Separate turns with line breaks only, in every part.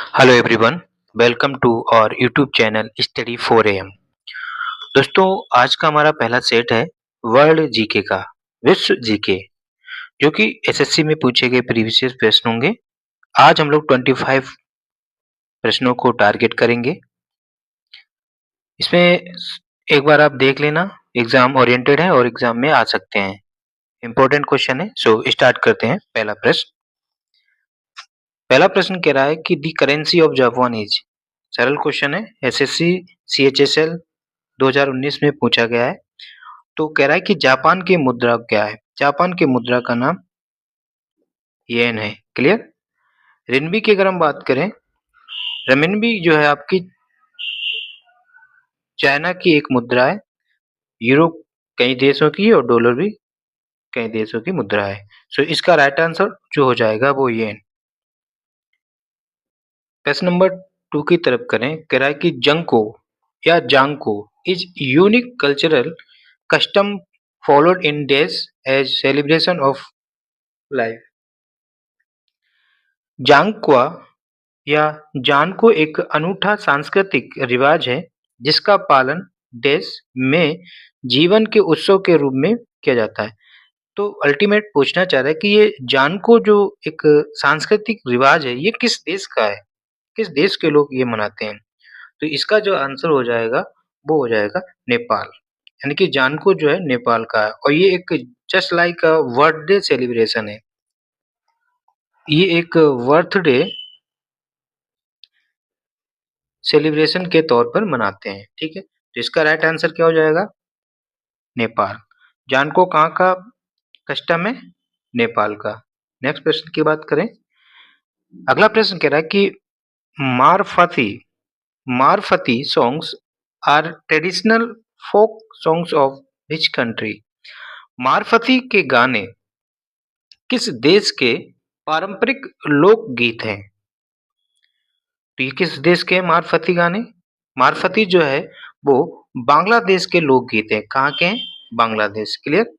Hello everyone, welcome to our YouTube channel study 4 AM। दोस्तों, आज का हमारा पहला सेट है वर्ल्ड जीके का, विश्व जीके, जो कि एसएससी में पूछे गए प्रीवियस प्रश्न होंगे। आज हम लोग 25 प्रश्नों को टारगेट करेंगे। इसमें एक बार आप देख लेना, एग्जाम ओरिएंटेड है और एग्जाम में आ सकते हैं। इंपॉर्टेंट क्वेश्चन है, सो स्टार्ट करते हैं। पहला प्रश्न कह रहा है कि दी करेंसी ऑफ जापान इज। सरल क्वेश्चन है, एसएससी सीएचएसएल 2019 में पूछा गया है। तो कह रहा है कि जापान की मुद्रा क्या है? जापान की मुद्रा का नाम येन है। क्लियर? रिनबी की अगर हम बात करें, रेमिनबी जो है आपकी चाइना की एक मुद्रा है। यूरो कई देशों की और डॉलर भी कई देशों की मुद्रा है। सो इसका राइट आंसर जो हो जाएगा वो येन। प्रश्न नंबर 2 की तरफ करें। कह रहा है कि जंको या जांको is unique cultural custom followed in days as celebration of life. जांकवा या जानको एक अनूठा सांस्कृतिक रिवाज है जिसका पालन देश में जीवन के उत्सव के रूप में किया जाता है। तो अल्टीमेट पूछना चाह रहा है कि ये जानको जो एक सांस्कृतिक रिवाज है, ये किस देश का है? किस देश के लोग ये मनाते हैं? तो इसका जो आंसर हो जाएगा वो हो जाएगा नेपाल। यानी कि जानको जो है नेपाल का है और ये एक जस्ट लाइक बर्थडे सेलिब्रेशन है। ये एक बर्थडे सेलिब्रेशन के तौर पर मनाते हैं। ठीक है, तो इसका राइट आंसर क्या हो जाएगा? नेपाल। जानको कहाँ का कस्टम है? नेपाल का। नेक्स्ट प्रश्न की बात करें। अगला प्रश्न कह रहा है कि Marfati Marfati songs are traditional folk songs of which country. Marfati के गाने किस देश के पारंपरिक लोकगीत हैं? तो ये किस देश के हैं मारफती गाने? मारफती जो है वो बांग्लादेश के लोकगीत हैं। कहाँ के हैं? बांग्लादेश। क्लियर?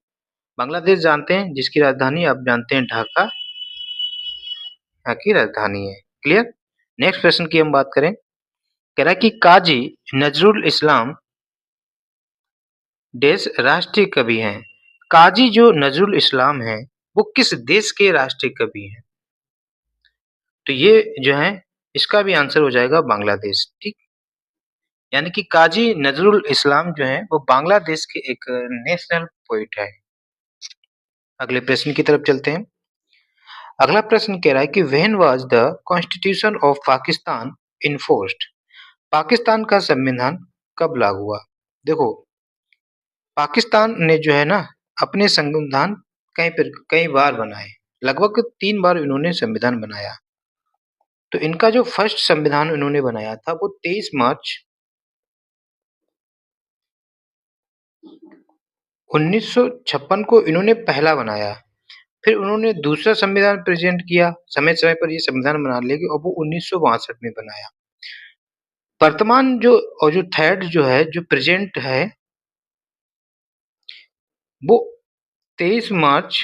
बांग्लादेश जानते हैं, जिसकी राजधानी आप जानते हैं ढाका, यहाँ की राजधानी है। क्लियर? नेक्स्ट प्रश्न की हम बात करें। कह रहा है कि काजी नजरुल इस्लाम देश राष्ट्रीय कवि हैं। काजी जो नजरुल इस्लाम है वो किस देश के राष्ट्रीय कवि हैं? तो ये जो है इसका भी आंसर हो जाएगा बांग्लादेश। ठीक, यानी कि काजी नजरुल इस्लाम जो है वो बांग्लादेश के एक नेशनल पोइट है। अगले प्रश्न की तरफ चलते हैं। अगला प्रश्न कह रहा है कि when was the constitution of Pakistan enforced. Pakistan का संविधान कब लागू हुआ? देखो, पाकिस्तान ने जो है ना अपने संविधान कई बार बनाए, लगभग 3 बार इन्होंने संविधान बनाया। तो इनका जो फर्स्ट संविधान इन्होंने बनाया था वो 23 मार्च 1956 को इन्होंने पहला बनाया। फिर उन्होंने दूसरा संविधान प्रेजेंट किया, समय-समय पर ये संविधान बना लेंगे, और वो 1962 में बनाया। वर्तमान जो थर्ड जो है, जो प्रेजेंट है, वो 23 मार्च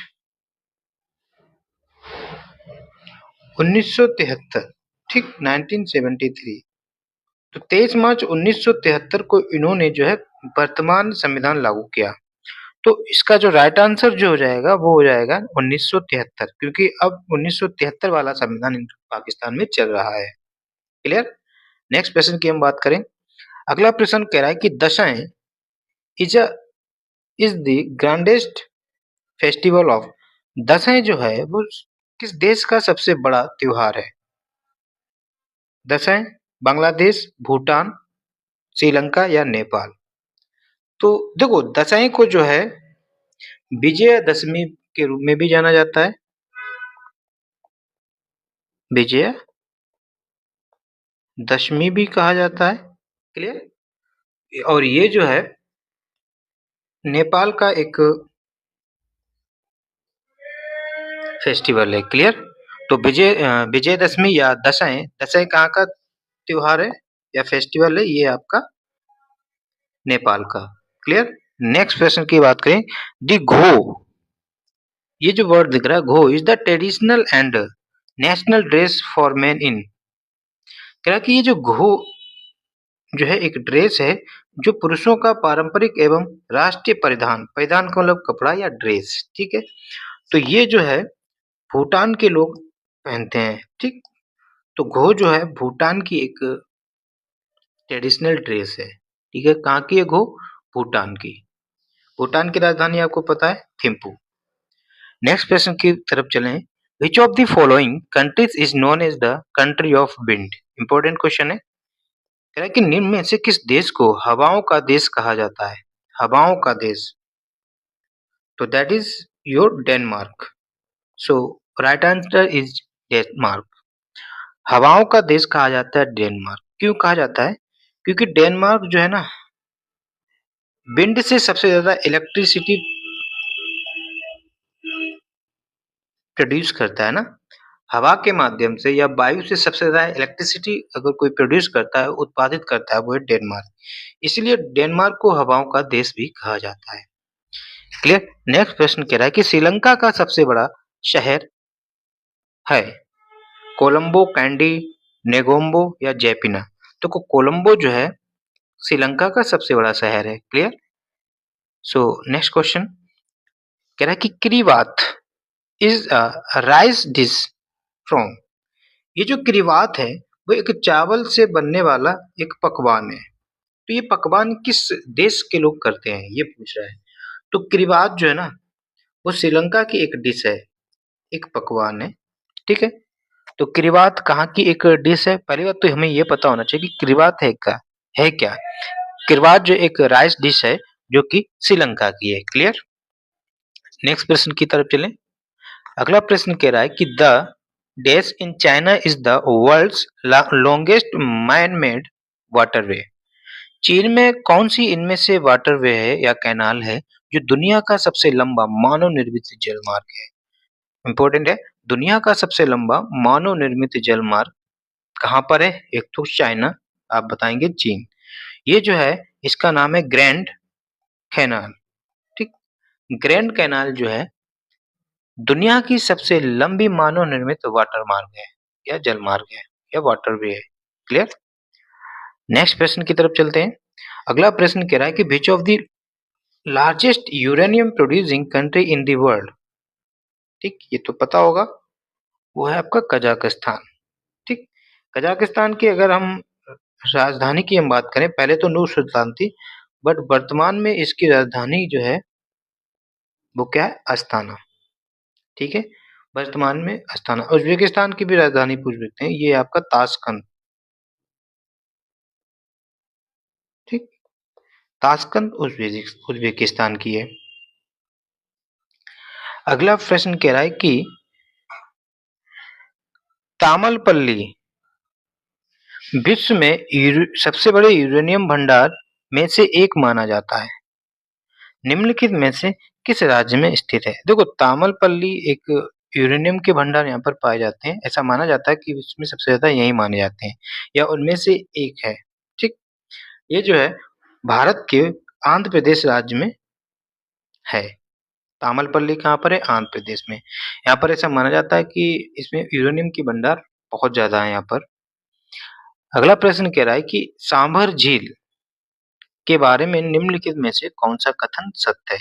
1973, ठीक 1973। तो 23 मार्च 1973 को इन्होंने जो है वर्तमान संविधान लागू किया। तो इसका जो राइट आंसर जो हो जाएगा वो हो जाएगा 1973, क्योंकि अब 1973 वाला संविधान पाकिस्तान में चल रहा है। क्लियर? नेक्स्ट प्रश्न की हम बात करें। अगला प्रश्न कह रहा है कि Dashain is is the grandest festival of. Dashain जो है वो किस देश का सबसे बड़ा त्योहार है? दशैं बांग्लादेश, भूटान, श्रीलंका या नेपाल। तो देखो, दशैं को जो है विजयदशमी के रूप में भी जाना जाता है। विजय दशमी भी कहा जाता है। क्लियर? और ये जो है नेपाल का एक फेस्टिवल है। क्लियर? तो विजयदशमी या दशैं, दशैं कहाँ का त्योहार है या फेस्टिवल है? ये आपका नेपाल का। क्लियर? नेक्स्ट प्रश्न की बात करें। दी घो, ये जो वर्ड दिख रहा है Gho, is the traditional and national dress for men in. कह रहा है कि ये जो घो जो है एक ड्रेस है जो पुरुषों का पारंपरिक एवं राष्ट्रीय परिधान, परिधान का मतलब कपड़ा या ड्रेस, ठीक है। तो ये जो है भूटान के लोग पहनते हैं, ठीक। तो घो जो है भूटान की एक ट्रेडिशनल ड्रेस है, ठीक है। कहाँ की है घो? भूटान की। भूटान की राजधानी आपको पता है थिम्पू। नेक्स्ट प्रश्न की तरफ चलें। Which of the following countries is known as the country of wind? Important question है। कह रहा है कि निम्न में से किस देश को हवाओं का देश कहा जाता है? हवाओं का देश। तो that is your Denmark. So right answer is Denmark. हवाओं का देश कहा जाता है डेनमार्क। क्यों कहा जाता है? क्योंकि डेनमार्क जो है ना विंड से सबसे ज्यादा इलेक्ट्रिसिटी प्रोड्यूस करता है ना। हवा के माध्यम से या वायु से सबसे ज्यादा इलेक्ट्रिसिटी अगर कोई प्रोड्यूस करता है, उत्पादित करता है, वो है डेनमार्क। इसलिए डेनमार्क को हवाओं का देश भी कहा जाता है। क्लियर। नेक्स्ट प्रश्न कह रहा है कि श्रीलंका का सबसे बड़ा शहर है कोलंबो, कैंडी, नेगोम्बो या जैपिना? तो कोलंबो जो है श्रीलंका का सबसे बड़ा शहर है। क्लियर। सो नेक्स्ट क्वेश्चन कह रहा है कि क्रीवात is a rice dish from. ये जो क्रीवात है वो एक चावल से बनने वाला एक पकवान है। तो ये पकवान किस देश के लोग करते हैं ये पूछ रहा है। तो क्रीवात जो है ना वो श्रीलंका की एक डिश है, एक पकवान है, ठीक है। तो क्रीवात कहाँ की एक डिश है? पहली बात तो हमें ये पता होना चाहिए कि क्रीवात है क्या। क्रीवात जो एक राइस डिश है जो कि श्रीलंका की है। क्लियर। नेक्स्ट प्रश्न की तरफ चलें। अगला प्रश्न कह रहा है कि the dash in China is the world's longest man made waterway. चीन में कौन सी इनमें से वाटरवे है या कैनाल है जो दुनिया का सबसे लंबा मानव निर्मित जलमार्ग है? इंपॉर्टेंट है। दुनिया का सबसे लंबा मानव निर्मित जलमार्ग कहाँ पर है? एक तो चाइना, आप बताएंगे चीन। ये जो है इसका नाम है ग्रैंड कैनाल, ठीक। ग्रैंड कैनाल जो है दुनिया की सबसे लंबी मानव निर्मित वाटर मार्ग है या जलमार्ग है या वाटरवे है। क्लियर। नेक्स्ट प्रश्न की तरफ चलते हैं। अगला प्रश्न कह रहा है कि विच of the largest uranium producing country in the world? ठीक, ये तो पता होगा, वो है आपका कजाकिस्तान, ठीक। कजाकिस्तान की अगर हम राजधानी की हम बात करें, पहले तो नूर सुल्तान थी, बट वर्तमान में इसकी राजधानी जो है वो क्या है? अस्ताना, ठीक है। वर्तमान में अस्ताना। उज्बेकिस्तान की भी राजधानी पूछ सकते हैं, ये आपका ताशकंद, ठीक। ताशकंद उज्बेकिस्तान की है। अगला प्रश्न कह रहा है कि तामलपल्ली विश्व में सबसे बड़े यूरेनियम भंडार में से एक माना जाता है। निम्नलिखित में से किस राज्य में स्थित है? देखो तामलपल्ली एक यूरेनियम के भंडार यहाँ पर पाए जाते हैं। ऐसा माना जाता है कि विश्व में सबसे ज्यादा यही माने जाते हैं या उनमें से एक है, ठीक। ये जो है भारत के आंध्र प्रदेश राज्य में है। तामलपल्ली कहाँ पर है? आंध्र प्रदेश में। यहाँ पर ऐसा माना जाता है कि इसमें यूरेनियम की भंडार बहुत ज्यादा है यहाँ पर। अगला प्रश्न कह रहा है कि सांभर झील के बारे में निम्नलिखित में से कौन सा कथन सत्य है?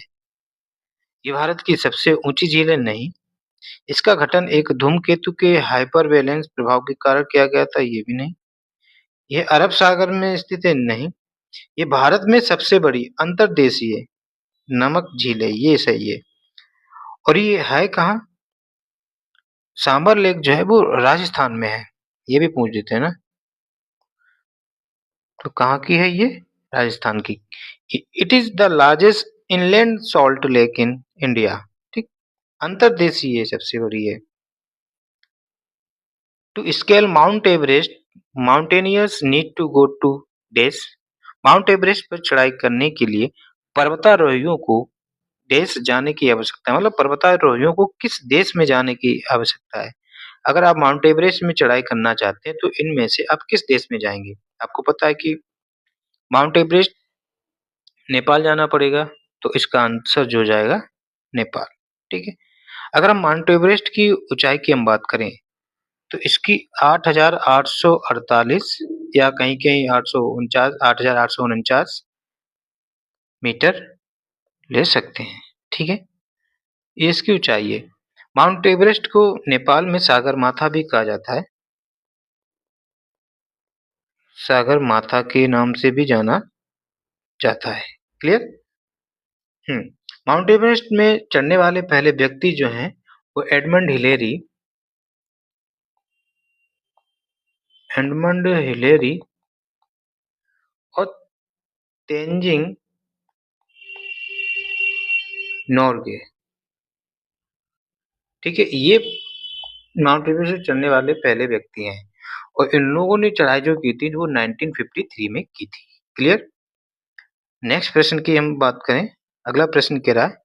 ये भारत की सबसे ऊंची झील है? नहीं। इसका गठन एक धूमकेतु के हाइपरवेलेंस प्रभाव के कारण किया गया था? ये भी नहीं। ये अरब सागर में स्थित है? नहीं। ये भारत में सबसे बड़ी अंतर्देशीय नमक झील है? ये सही है। और ये है कहाँ? सांबर लेक जो है वो राजस्थान में है। ये भी पूछ देते हैं ना। तो कहाँ की है ये? राजस्थान की। It is the largest inland salt lake in India, ठीक। अंतर्देशीय ये सबसे बड़ी है। To scale Mount Everest mountaineers need to go to dash. Mount Everest पर चढ़ाई करने के लिए पर्वतारोहियों को देश जाने की आवश्यकता है, मतलब पर्वतारोहियों को किस देश में जाने की आवश्यकता है? अगर आप माउंट एवरेस्ट में चढ़ाई करना चाहते हैं तो इनमें से आप किस देश में जाएंगे? आपको पता है कि माउंट एवरेस्ट नेपाल जाना पड़ेगा, तो इसका आंसर जो जाएगा नेपाल, ठीक है। अगर हम माउंट एवरेस्ट की ऊंचाई की हम बात करें तो इसकी 8,848 या कहीं कहीं 849 8,849 मीटर ले सकते हैं। ठीक है, ये इसकी ऊंचाई है। माउंट एवरेस्ट को नेपाल में सागर माथा भी कहा जाता है, सागर माथा के नाम से भी जाना जाता है। क्लियर? माउंट एवरेस्ट में चढ़ने वाले पहले व्यक्ति जो हैं वो एडमंड हिलेरी और तेंजिंग नोर्गे। ठीक है, ये माउंट एवरेस्ट से चढ़ने वाले पहले व्यक्ति हैं और इन लोगों ने चढ़ाई जो की थी वो 1953 में की थी। क्लियर? नेक्स्ट प्रश्न की हम बात करें, अगला प्रश्न कह रहा है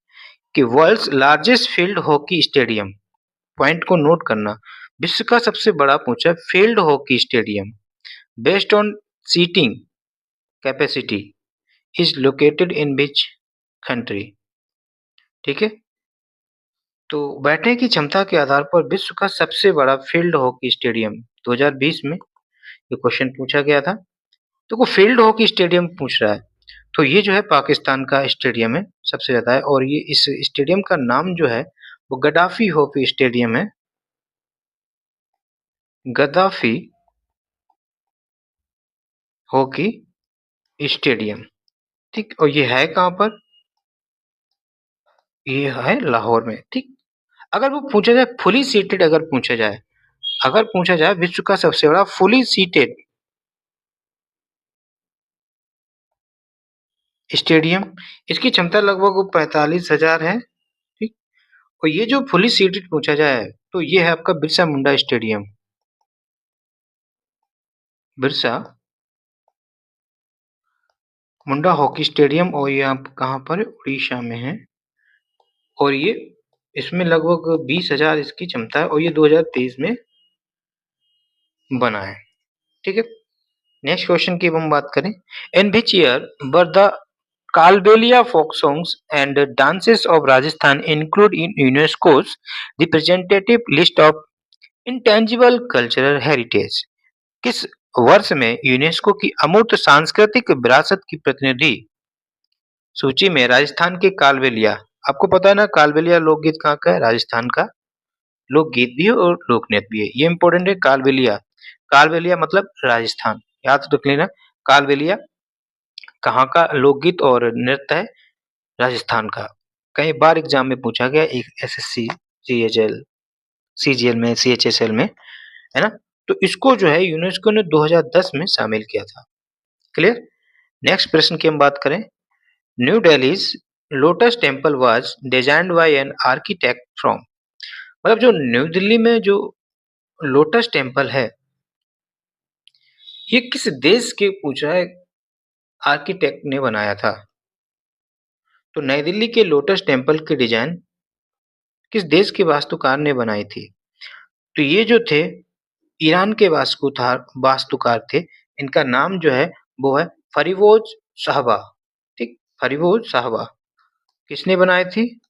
कि world's largest field hockey stadium, point को नोट करना, विश्व का सबसे बड़ा पूछा field hockey stadium based on seating capacity is located in which country. ठीक है, तो बैठने की क्षमता के आधार पर विश्व का सबसे बड़ा फील्ड हॉकी स्टेडियम 2020 में ये क्वेश्चन पूछा गया था। तो वो फील्ड हॉकी स्टेडियम पूछ रहा है, तो ये जो है पाकिस्तान का स्टेडियम है, सबसे ज्यादा है। और ये इस स्टेडियम का नाम जो है वो गद्दाफी हॉकी स्टेडियम है, गद्दाफी हॉकी स्टेडियम। ठीक, और ये है कहाँ पर? ये है लाहौर में। ठीक, अगर वो पूछा जाए फुली सीटेड, अगर पूछा जाए विश्व का सबसे बड़ा फुली सीटेड स्टेडियम, इसकी क्षमता लगभग 45,000 है। ठीक, और ये जो फुली सीटेड पूछा जाए तो ये है आपका Birsa Munda stadium, Birsa Munda hockey stadium, और ये आप कहाँ पर? उड़ीसा में है। और ये इसमें लगभग 20,000 इसकी क्षमता है और ये 2023 में बना है। ठीक है, नेक्स्ट क्वेश्चन की हम बात करें, in which year were the Kalbelia folk songs and dances of Rajasthan include in UNESCO's representative list of intangible cultural heritage? किस वर्ष में यूनेस्को की अमूर्त सांस्कृतिक विरासत की प्रतिनिधि सूची में राजस्थान के कालबेलिया, आपको पता है ना कालबेलिया लोकगीत कहाँ का है? राजस्थान का लोकगीत भी है और लोकनृत्य भी है, ये इंपॉर्टेंट है। कालबेलिया, कालबेलिया मतलब राजस्थान, याद रख लेना। कालबेलिया कहाँ का लोकगीत और नृत्य है? राजस्थान का। कई बार एग्जाम में पूछा गया, एक एसएससी जीएचएल सीजीएल में सीएचएसएल में, है ना। तो इसको जो है यूनेस्को ने 2010 में शामिल किया था। क्लियर? नेक्स्ट प्रश्न की हम बात करें, New Delhi's lotus temple was designed by an architect from, मतलब जो न्यू दिल्ली में जो लोटस टेम्पल है ये किस देश के पूछा है आर्किटेक्ट ने बनाया था? तो नई दिल्ली के लोटस टेम्पल की डिजाइन किस देश के वास्तुकार ने बनाई थी? तो ये जो थे ईरान के वास्तुकार थे, इनका नाम जो है वो है फरीबोज शाहबा। ठीक, फरीबोज शाहबा किसने बनाई थी?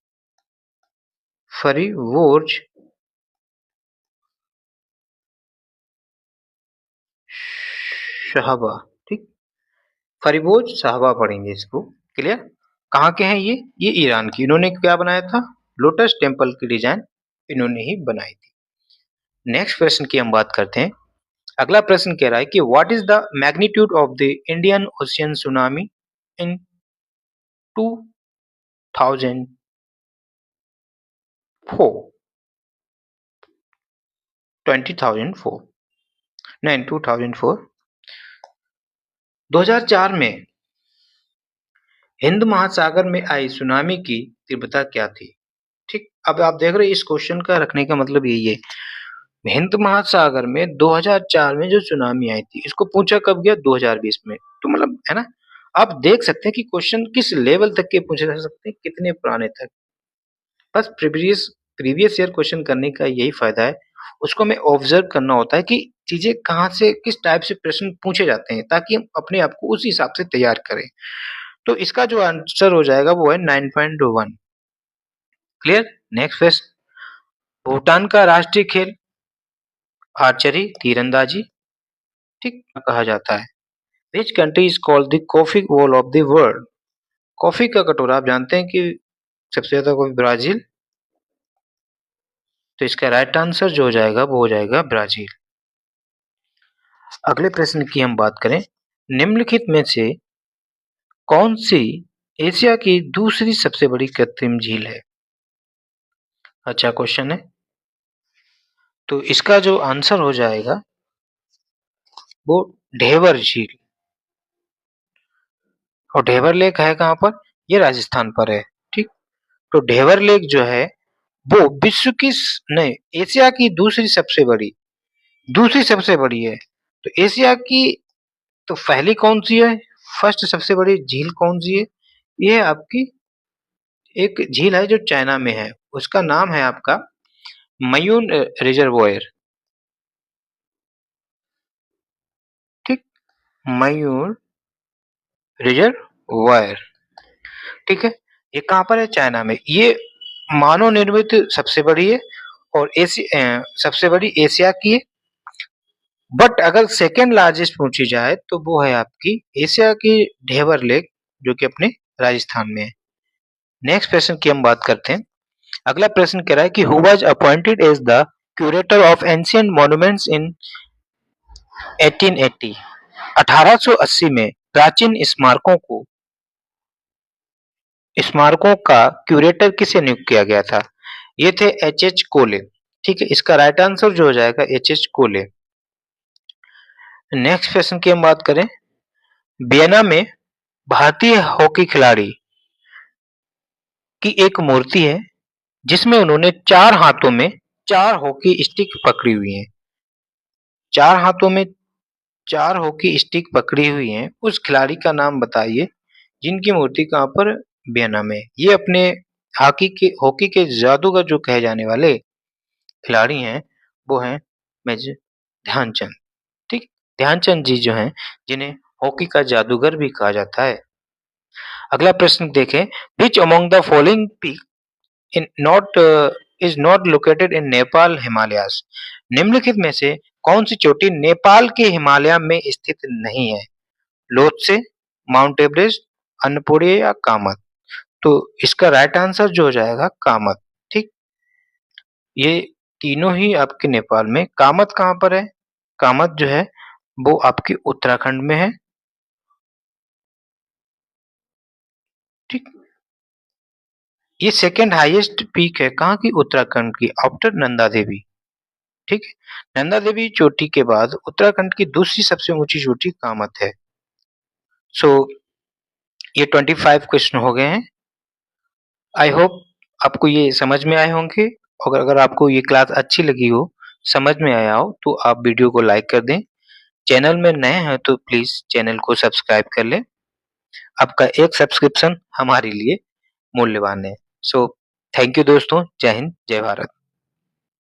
फरीबोज शाहबा। ठीक, फरीबोज शाहबा पढ़ेंगे इसको। क्लियर? कहाँ के हैं ये ईरान की। इन्होंने क्या बनाया था? लोटस टेम्पल की डिजाइन इन्होंने ही बनाई थी। नेक्स्ट प्रश्न की हम बात करते हैं, अगला प्रश्न कह रहा है कि what is the magnitude of the Indian Ocean tsunami in 2004? 2004 नहीं 2004 2004 में हिंद महासागर में आई सुनामी की तीव्रता क्या थी? ठीक, अब आप देख रहे हैं इस क्वेश्चन का रखने का मतलब यही है, हिंद महासागर में 2004 में जो सुनामी आई थी इसको पूछा कब गया? 2020 में। तो मतलब है ना, आप देख सकते हैं कि क्वेश्चन किस लेवल तक के पूछे जा सकते हैं, कितने पुराने तक। बस प्रीवियस प्रीवियस ईयर क्वेश्चन करने का यही फायदा है, उसको हमें ऑब्जर्व करना होता है कि चीजें कहाँ से किस टाइप से प्रश्न पूछे जाते हैं ताकि हम अपने आप को उस हिसाब से तैयार करें। तो इसका जो आंसर हो जाएगा वो है 9.1। क्लियर? नेक्स्ट क्वेश्चन, भूटान का राष्ट्रीय खेल आर्चरी तीरंदाजी, ठीक कहा जाता है। Which country is called the coffee wall of the world? Coffee का कटोरा आप जानते हैं कि सबसे ज्यादा कॉफी ब्राजील, तो इसका राइट आंसर जो हो जाएगा वो हो जाएगा ब्राजील। अगले प्रश्न की हम बात करें, निम्नलिखित में से कौन सी एशिया की दूसरी सबसे बड़ी कृत्रिम झील है? अच्छा क्वेश्चन है। तो इसका जो आंसर हो जाएगा वो ढेबर झील। और ढेबर लेक है कहाँ पर? ये राजस्थान पर है, ठीक। तो ढेबर लेक जो है वो विश्व की नहीं, एशिया की दूसरी सबसे बड़ी है। तो एशिया की तो पहली कौन सी है? फर्स्ट सबसे बड़ी झील कौन सी है? ये आपकी एक झील है जो चाइना में है, उसका नाम है आपका मयून रिजर्वोयर, ठीक। मयूर रिजर्वोयर, ठीक है। ये कहाँ पर है? चाइना में। ये मानव निर्मित सबसे बड़ी है और सबसे बड़ी एशिया की है। बट अगर सेकेंड लार्जेस्ट पूछी जाए तो वो है आपकी एशिया की ढेबर लेक, जो कि अपने राजस्थान में है। नेक्स्ट प्रश्न की हम बात करते हैं। अगला प्रश्न कह रहा है कि who was appointed as the curator of ancient monuments in 1880? 1880 में प्राचीन स्मारकों का क्यूरेटर किसे नियुक्त किया गया था? ये थे एच कोले, ठीक है। इसका राइट आंसर जो हो जाएगा एच कोले। नेक्स्ट प्रश्न की हम बात करें, वियना में भारतीय हॉकी खिलाड़ी की एक मूर्ति है जिसमें उन्होंने चार हाथों में चार हॉकी स्टिक पकड़ी हुई हैं। चार हाथों में चार हॉकी स्टिक पकड़ी हुई हैं, उस खिलाड़ी का नाम बताइए जिनकी मूर्ति कहाँ पर? वियना में। ये अपने हॉकी के जादूगर जो कहे जाने वाले खिलाड़ी हैं वो हैं मेजर ध्यानचंद, ठीक। ध्यानचंद जी जो हैं जिन्हें हॉकी का जादूगर भी कहा जाता है। अगला प्रश्न देखें, which among the following peak in not is not located in Nepal Himalayas? निम्नलिखित में से कौन सी चोटी नेपाल के हिमालय में स्थित नहीं है? लोत्से, माउंट एवरेस्ट, अन्नपूर्णा या कामत? तो इसका राइट आंसर जो हो जाएगा कामत, ठीक। ये तीनों ही आपके नेपाल में। कामत कहाँ पर है? कामत जो है वो आपकी उत्तराखंड में है, ठीक। ये सेकेंड हाईएस्ट पीक है कहाँ की? उत्तराखंड की, आफ्टर नंदा देवी, ठीक है। नंदा देवी चोटी के बाद उत्तराखंड की दूसरी सबसे ऊंची चोटी कामत है। सो ये 25 क्वेश्चन हो गए हैं। आई होप आपको ये समझ में आए होंगे। और अगर आपको ये क्लास अच्छी लगी हो, समझ में आया हो, तो आप वीडियो को लाइक कर दें। चैनल में नए हैं तो प्लीज चैनल को सब्सक्राइब कर लें। आपका एक सब्सक्रिप्शन हमारे लिए मूल्यवान है। सो थैंक यू दोस्तों। जय हिंद, जय भारत।